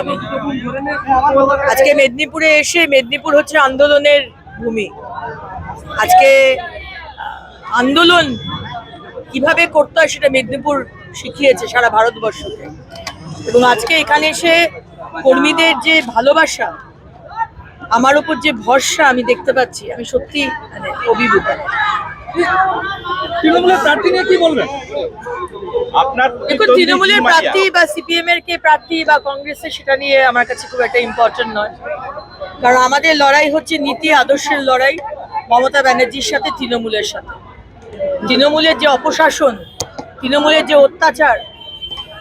আমি আজকে মেদিনীপুরে এসে, মেদিনীপুর হচ্ছে আন্দোলনের ভূমি। আজকে আন্দোলন কিভাবে করতে হয় সেটা মেদিনীপুর শিখিয়েছে সারা ভারতবর্ষকে। এবং আজকে এখানে এসে কর্মীদের যে ভালোবাসা, আমার উপর যে ভরসা আমি দেখতে পাচ্ছি, আমি সত্যি মানে অভিভূত। তৃণমূলের প্রার্থী নিয়ে কি বলবেন? দেখুন, তৃণমূলের প্রার্থী বা সিপিএম এর কে প্রার্থী বা কংগ্রেসের, সেটা নিয়ে আমার কাছে খুব একটা ইম্পর্টেন্ট নয়। কারণ আমাদের লড়াই হচ্ছে নীতি আদর্শের লড়াই, মমতা ব্যানার্জির সাথে, তৃণমূলের সাথে। তৃণমূলের যে অপশাসন, তৃণমূলের যে অত্যাচার,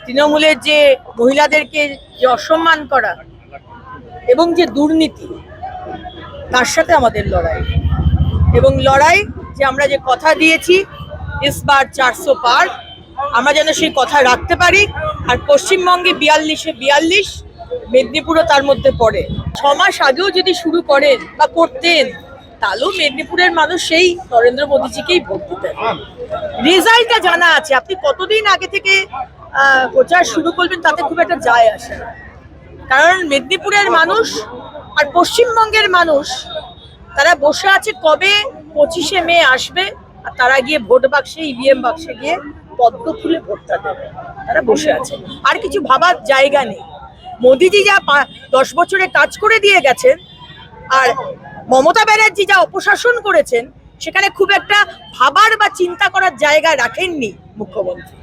তৃণমূলের যে মহিলাদেরকে যে অসম্মান করা এবং যে দুর্নীতি, তার সাথে আমাদের লড়াই। এবং লড়াই যে আমরা যে কথা দিয়েছি ইস বার 400 পার, আমরা যেন সেই কথা রাখতে পারি। আর পশ্চিমবঙ্গে 42-এ 42, মেদিনীপুরও তার মধ্যে পড়ে। 6 মাস আগেও যদি শুরু করেন বা করতেন, তাহলেও মেদিনীপুরের মানুষ সেই নরেন্দ্র মোদীজিকেই ভোট দিতেন। রেজাল্টটা জানা আছে, আপনি কতদিন আগে থেকে প্রচার শুরু করবেন তাতে খুব একটা যায় আসে না। কারণ মেদিনীপুরের মানুষ আর পশ্চিমবঙ্গের মানুষ, তারা বসে আছে কবে 25শে মে আসবে আর তারা গিয়ে ভোট বাক্সে, ইভিএম বাক্সে গিয়ে পদ্ম ফুলে ভোটটা দেবে। তারা বসে আছে, আর কিছু ভাবার জায়গা নেই। মোদিজি যা 10 বছরে কাজ করে দিয়ে গেছেন, আর মমতা ব্যানার্জি যা অপশাসন করেছেন, সেখানে খুব একটা ভাবার বা চিন্তা করার জায়গা রাখেননি মুখ্যমন্ত্রী।